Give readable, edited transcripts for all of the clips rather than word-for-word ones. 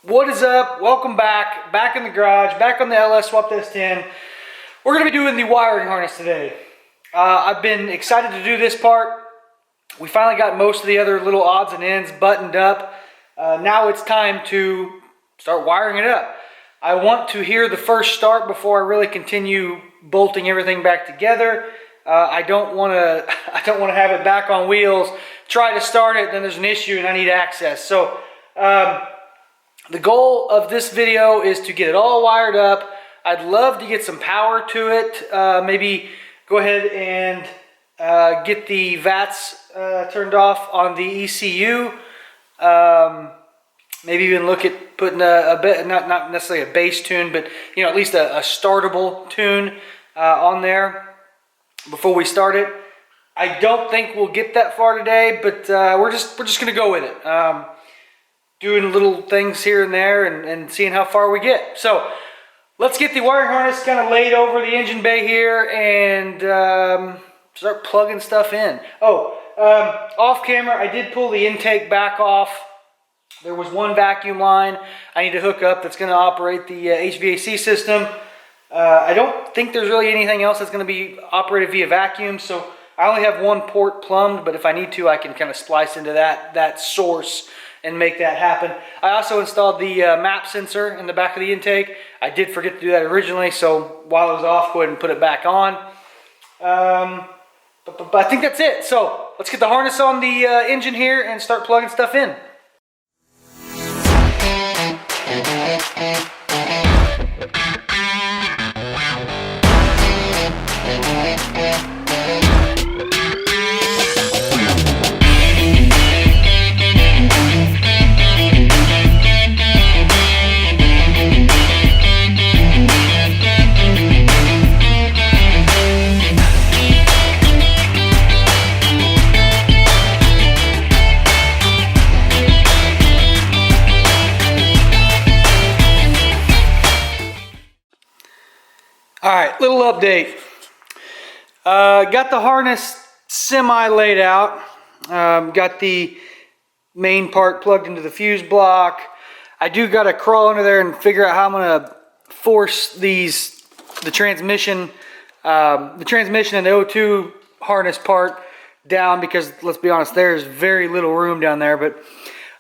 What is up? Welcome back in the garage, back on the LS swapped S10. We're going to be doing the wiring harness today. I've been excited to do this part. We finally got most of the other little odds and ends buttoned up. Now it's time to start wiring it up. I want to hear the first start before I really continue bolting everything back together. I don't want to have it back on wheels, try to start it, then there's an issue and I need access. So the goal of this video is to get it all wired up. I'd love to get some power to it. Maybe go ahead and get the VATs turned off on the ECU. Maybe even look at putting a bit, not necessarily a bass tune, but at least a startable tune on there before we start it. I don't think we'll get that far today, but we're just gonna go with it. Doing little things here and there and seeing how far we get. So let's get the wiring harness kind of laid over the engine bay here and start plugging stuff in. Off camera, I did pull the intake back off. There was one vacuum line I need to hook up that's going to operate the HVAC system. I don't think there's really anything else that's going to be operated via vacuum, so I only have one port plumbed, but if I need to, I can kind of splice into that source and make that happen. I also installed the map sensor in the back of the intake. I did forget to do that originally, so while it was off, go ahead and put it back on. But I think that's it. So let's get the harness on the engine here and start plugging stuff in. Alright, little update. Got the harness semi laid out. Got the main part plugged into the fuse block. I do got to crawl under there and figure out how I'm going to force the transmission and the O2 harness part down, because let's be honest, there's very little room down there, but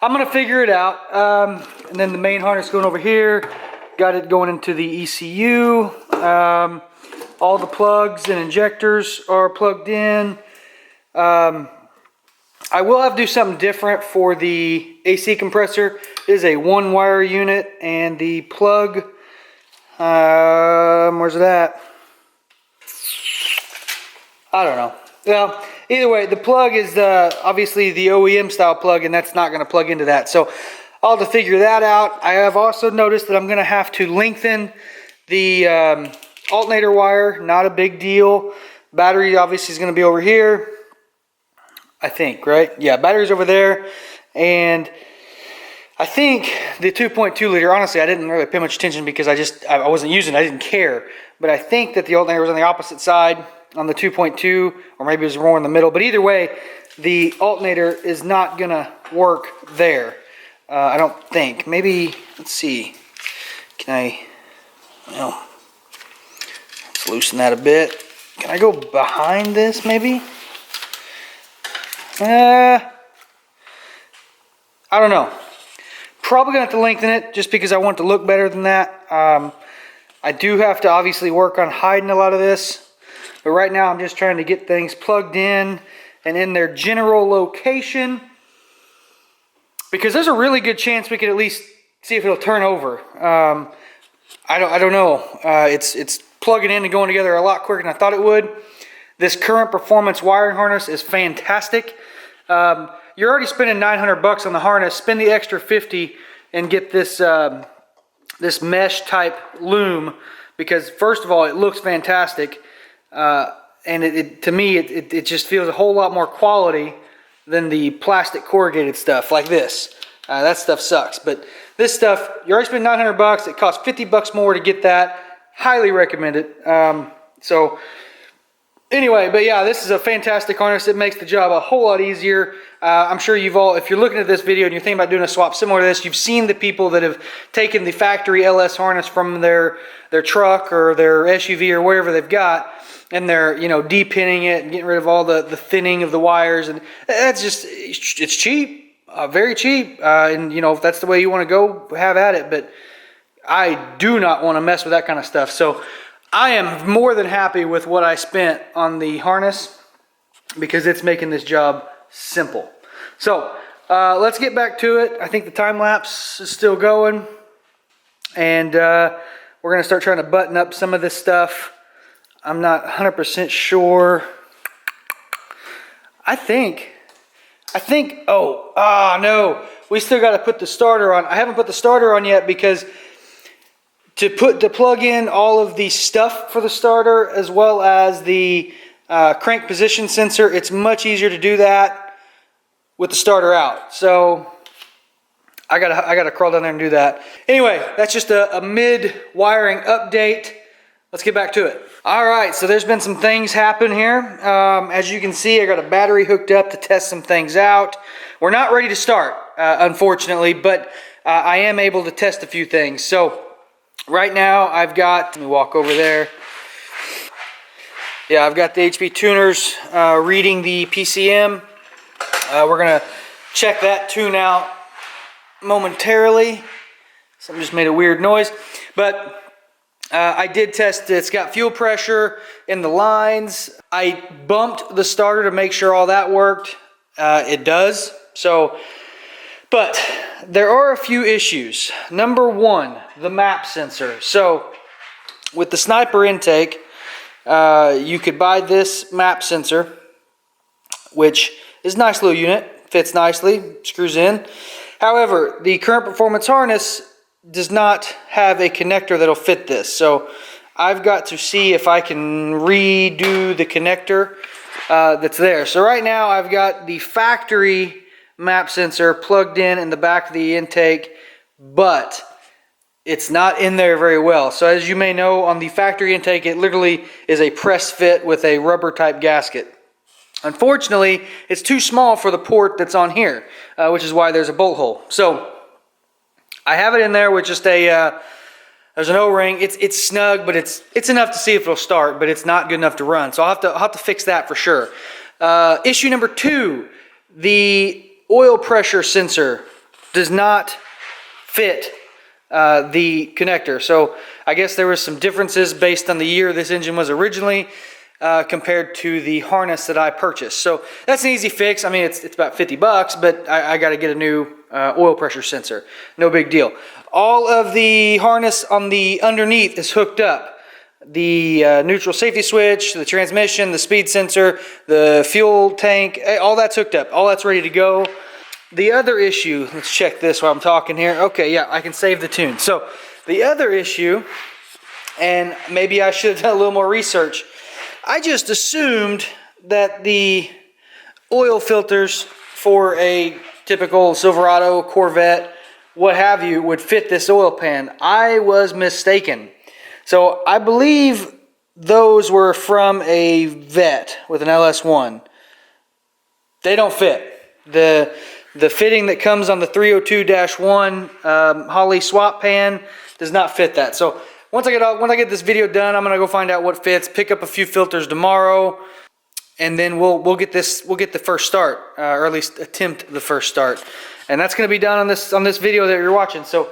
I'm going to figure it out. And then the main harness going over here. Got it going into the ECU. All the plugs and injectors are plugged in. I will have to do something different for the AC compressor. It is a one wire unit, and the plug, where's it at? I don't know. Well, either way, the plug is obviously the OEM style plug, and that's not going to plug into that. So I'll have to figure that out. I have also noticed that I'm going to have to lengthen the alternator wire. Not a big deal. Battery obviously is going to be over here, I think, right? Yeah, battery's over there. And I think the 2.2 liter, honestly, I didn't really pay much attention because I wasn't using it. I didn't care. But I think that the alternator was on the opposite side on the 2.2, or maybe it was more in the middle. But either way, the alternator is not going to work there. I don't think. Maybe, let's see. Can I, let's loosen that a bit. Can I go behind this maybe? I don't know. Probably going to have to lengthen it just because I want it to look better than that. I do have to obviously work on hiding a lot of this. But right now I'm just trying to get things plugged in and in their general location, because there's a really good chance we could at least see if it'll turn over. I don't know. It's plugging in and going together a lot quicker than I thought it would. This Current Performance Wiring harness is fantastic. You're already spending $900 on the harness. Spend the extra $50 and get this this mesh type loom, because first of all, it looks fantastic, and to me it just feels a whole lot more quality than the plastic corrugated stuff like this. That stuff sucks, but this stuff, you already spent $900. It costs $50 more to get that. Highly recommend it. So anyway, but yeah, this is a fantastic harness. It makes the job a whole lot easier. I'm sure you've all, if you're looking at this video and you're thinking about doing a swap similar to this, you've seen the people that have taken the factory LS harness from their truck or their SUV or wherever they've got, and they're, you know, de-pinning it and getting rid of all the thinning of the wires, and that's just, it's cheap, very cheap, and you know, if that's the way you want to go, have at it, but I do not want to mess with that kind of stuff. So I am more than happy with what I spent on the harness, because it's making this job simple. So let's get back to it. I think the time lapse is still going, and we're going to start trying to button up some of this stuff. I'm not 100% sure. I think, no, we still got to put the starter on. I haven't put the starter on yet, because to plug in all of the stuff for the starter, as well as the crank position sensor, it's much easier to do that with the starter out. So I gotta crawl down there and do that. Anyway, that's just a mid wiring update. Let's get back to it. All right, so there's been some things happen here. As you can see, I got a battery hooked up to test some things out. We're not ready to start, unfortunately, but I am able to test a few things. So right now I've got, let me walk over there. Yeah, I've got the HP tuners reading the PCM. We're gonna check that tune out momentarily. Something just made a weird noise, but I did test it. It's got fuel pressure in the lines. I bumped the starter to make sure all that worked. It does. So, but there are a few issues. Number one, the map sensor. So with the Sniper intake, you could buy this map sensor, which is a nice little unit, fits nicely, screws in. However, the Current Performance harness does not have a connector that'll fit this. So I've got to see if I can redo the connector that's there. So right now I've got the factory map sensor plugged in the back of the intake, but it's not in there very well. So as you may know, on the factory intake, it literally is a press fit with a rubber type gasket. Unfortunately, it's too small for the port that's on here, which is why there's a bolt hole. So I have it in there with just a, there's an O-ring. It's snug, but it's enough to see if it'll start, but it's not good enough to run. So I'll have to fix that for sure. Issue number two, the oil pressure sensor does not fit the connector. So I guess there was some differences based on the year this engine was originally compared to the harness that I purchased. So that's an easy fix. I mean, it's about 50 bucks, but I got to get a new oil pressure sensor. No big deal. All of the harness on the underneath is hooked up. The neutral safety switch, the transmission, the speed sensor, the fuel tank, all that's hooked up. All that's ready to go. The other issue, let's check this while I'm talking here. Okay, yeah, I can save the tune. So the other issue, and maybe I should have done a little more research, I just assumed that the oil filters for a typical Silverado, Corvette, what have you, would fit this oil pan. I was mistaken. So I believe those were from a Vet with an LS1. They don't fit. The fitting that comes on the 302-1 Holley swap pan does not fit that. So once I get this video done, I'm gonna go find out what fits, pick up a few filters tomorrow, and then we'll get the first start, or at least attempt the first start. And that's gonna be done on this video that you're watching. So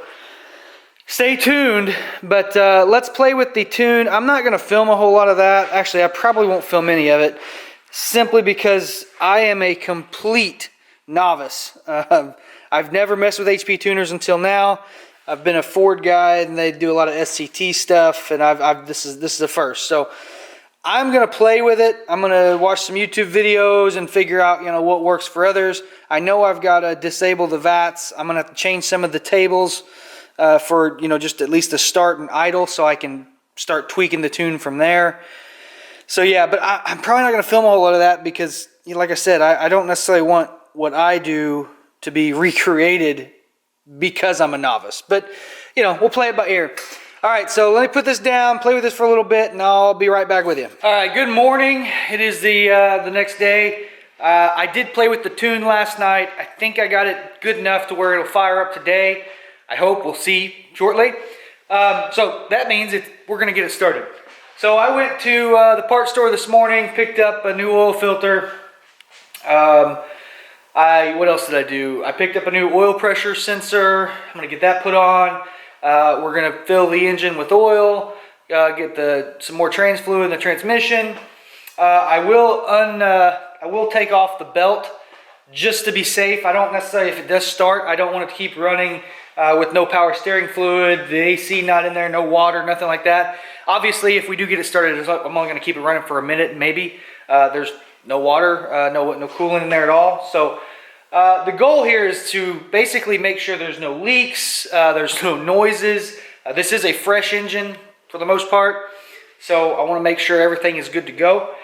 stay tuned, but let's play with the tune. I'm not gonna film a whole lot of that. Actually, I probably won't film any of it, simply because I am a complete novice. I've never messed with HP tuners until now. I've been a Ford guy, and they do a lot of SCT stuff, and this is the first. So I'm gonna play with it. I'm gonna watch some YouTube videos and figure out, you know, what works for others. I know I've got to disable the VATs. I'm gonna have to change some of the tables for, you know, just at least to start and idle, so I can start tweaking the tune from there. So yeah, but I'm probably not gonna film a whole lot of that because, you know, like I said, I don't necessarily want what I do to be recreated because I'm a novice. But, you know, we'll play it by ear. All right, so let me put this down, play with this for a little bit, and I'll be right back with you. All right, good morning. It is the next day. I did play with the tune last night. I think I got it good enough to where it'll fire up today. I hope. We'll see shortly. So that means we're going to get it started. So I went to the parts store this morning, picked up a new oil filter. What else did I do? I picked up a new oil pressure sensor. I'm going to get that put on. We're going to fill the engine with oil, get some more trans fluid in the transmission. I will take off the belt just to be safe. I don't necessarily, if it does start, I don't want it to keep running with no power steering fluid, the AC not in there, no water, nothing like that. Obviously, if we do get it started, I'm only going to keep it running for a minute, maybe. There's no water, no coolant in there at all. So the goal here is to basically make sure there's no leaks, there's no noises. This is a fresh engine for the most part, so I want to make sure everything is good to go.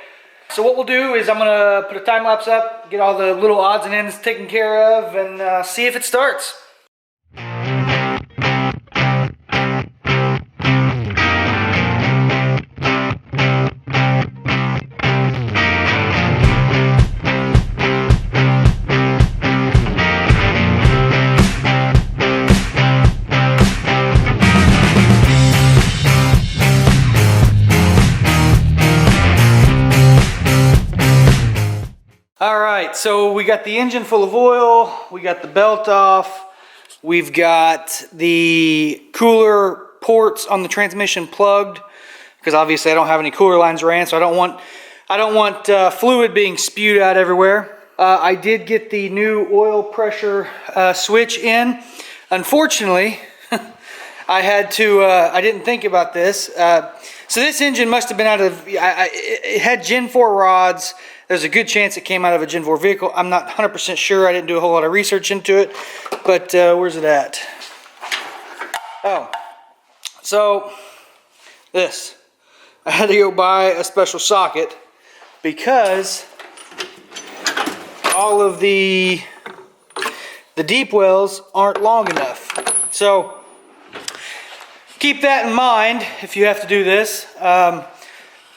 So what we'll do is I'm going to put a time lapse up, get all the little odds and ends taken care of, and see if it starts. Alright, so we got the engine full of oil, we got the belt off, we've got the cooler ports on the transmission plugged, because obviously I don't have any cooler lines ran, so I don't want fluid being spewed out everywhere. I did get the new oil pressure switch in. Unfortunately, I didn't think about this. So this engine must have been out of, it had Gen 4 rods. There's a good chance it came out of a Gen 4 vehicle. I'm not 100% sure. I didn't do a whole lot of research into it. But where's it at? Oh. So, this. I had to go buy a special socket because all of the deep wells aren't long enough. So, keep that in mind if you have to do this.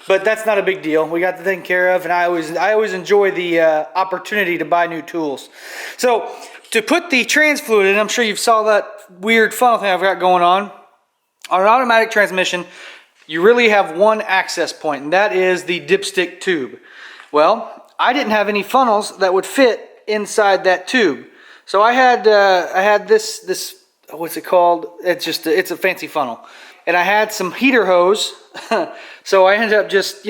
But that's not a big deal. We got the thing taken care of, and I always enjoy the opportunity to buy new tools. So to put the trans fluid in, I'm sure you saw that weird funnel thing I've got going on. On an automatic transmission, you really have one access point, and that is the dipstick tube. Well, I didn't have any funnels that would fit inside that tube, so I had this what's it called? It's a fancy funnel. And I had some heater hose, so I ended up just,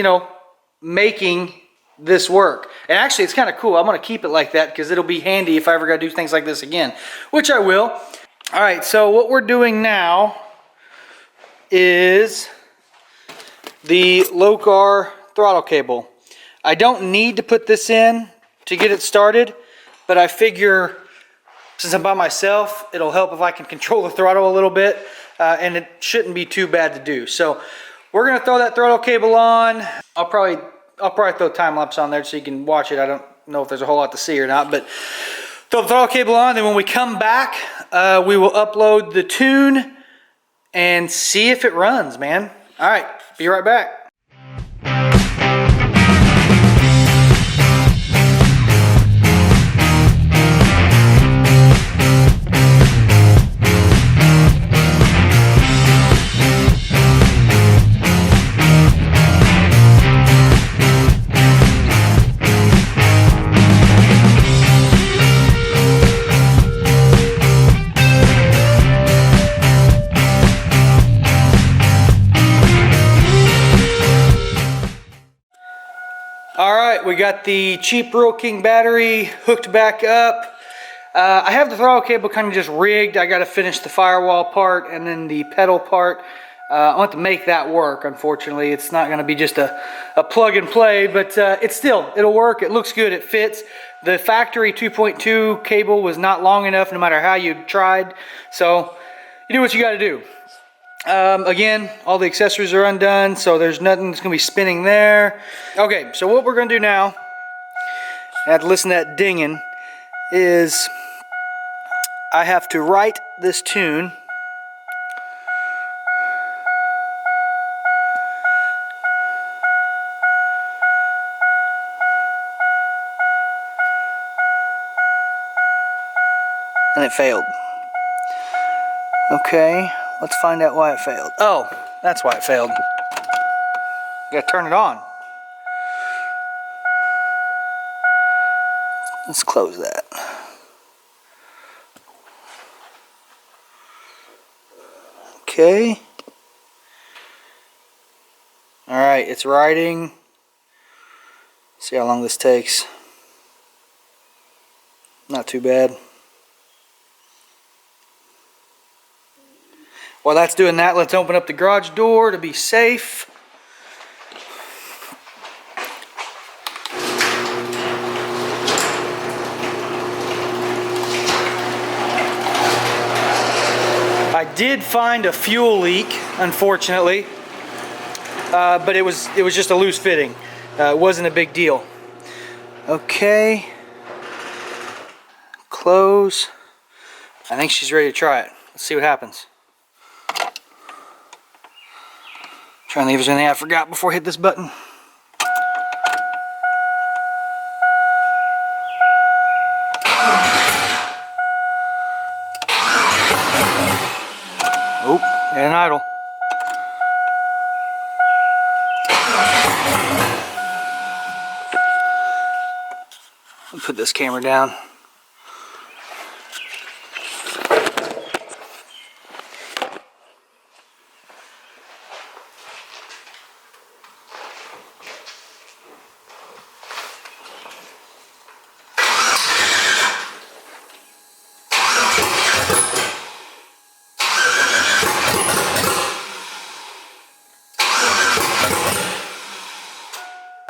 making this work. And actually, it's kind of cool. I'm going to keep it like that because it'll be handy if I ever got to do things like this again, which I will. All right, so what we're doing now is the Lokar throttle cable. I don't need to put this in to get it started, but I figure since I'm by myself, it'll help if I can control the throttle a little bit. And it shouldn't be too bad to do. So we're gonna throw that throttle cable on. I'll probably throw time lapse on there so you can watch it. I don't know if there's a whole lot to see or not, but throw the throttle cable on. Then when we come back, we will upload the tune and see if it runs, man. All right, be right back. Alright, we got the cheap Rural King battery hooked back up. I have the throttle cable kind of just rigged. I got to finish the firewall part and then the pedal part. I want to make that work. Unfortunately, it's not going to be just a plug and play, but it'll work. It looks good. It fits. The factory 2.2 cable was not long enough no matter how you tried. So you do what you got to do. Again, all the accessories are undone, so there's nothing that's going to be spinning there. Okay, so what we're going to do now, I have to listen to that dinging, is I have to write this tune. it failed. Okay, let's find out why it failed. Oh, that's why it failed. You gotta turn it on. Let's close that. Okay. Alright, it's riding. See how long this takes. Not too bad. While that's doing that, let's open up the garage door to be safe. I did find a fuel leak, unfortunately, but it was just a loose fitting. It wasn't a big deal. Okay, close. I think she's ready to try it. Let's see what happens. Trying to leave us anything I forgot before I hit this button. Oh, and idle. I'll put this camera down.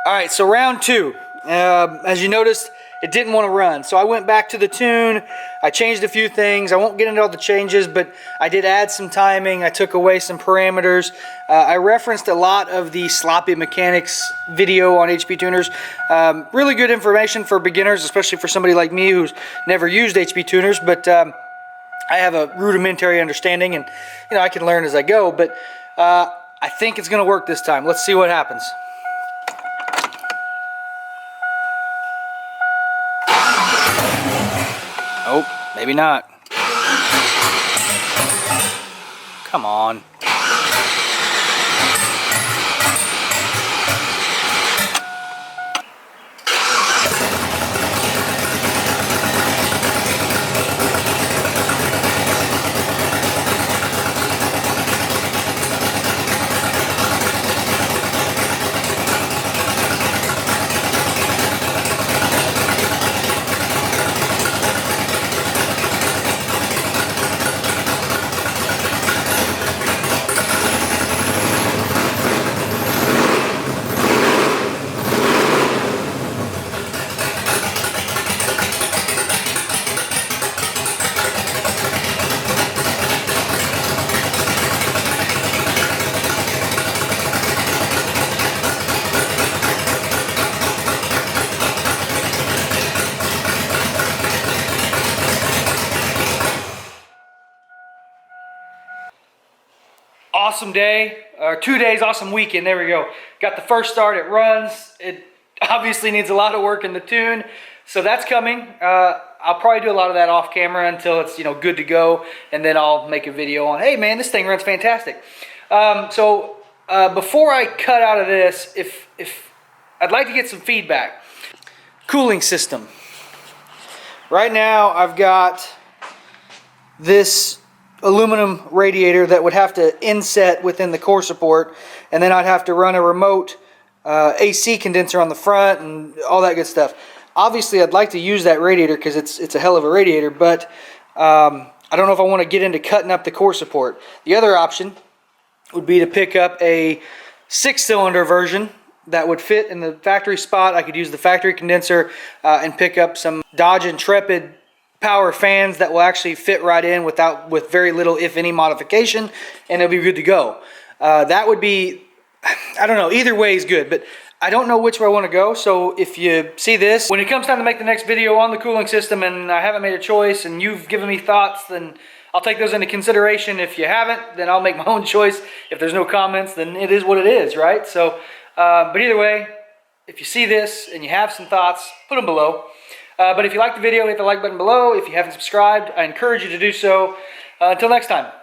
Alright, so round two. As you noticed, it didn't want to run. So I went back to the tune. I changed a few things. I won't get into all the changes, but I did add some timing. I took away some parameters. I referenced a lot of the sloppy mechanics video on HP tuners. Really good information for beginners, especially for somebody like me who's never used HP tuners, but I have a rudimentary understanding, and I can learn as I go, but I think it's going to work this time. Let's see what happens. Oh, maybe not. Come on. Awesome day, or 2 days, awesome weekend. There we go. Got the first start, it runs. It obviously needs a lot of work in the tune, so that's coming. I'll probably do a lot of that off camera until it's good to go, and then I'll make a video on, hey man, this thing runs fantastic. Before I cut out of this, if I'd like to get some feedback. Cooling system. Right now I've got this aluminum radiator that would have to inset within the core support, and then I'd have to run a remote AC condenser on the front and all that good stuff. Obviously I'd like to use that radiator because it's a hell of a radiator, but I don't know if I want to get into cutting up the core support. The other option would be to pick up a 6-cylinder version that would fit in the factory spot. I could use the factory condenser and pick up some Dodge Intrepid power fans that will actually fit right in with very little, if any, modification, and it'll be good to go. That would be, I don't know, either way is good, but I don't know which way I want to go. So if you see this, when it comes time to make the next video on the cooling system and I haven't made a choice and you've given me thoughts, then I'll take those into consideration. If you haven't, then I'll make my own choice. If there's no comments, then it is what it is, right? So, but either way, if you see this and you have some thoughts, put them below. But if you like the video, hit the like button below. If you haven't subscribed, I encourage you to do so. Until next time.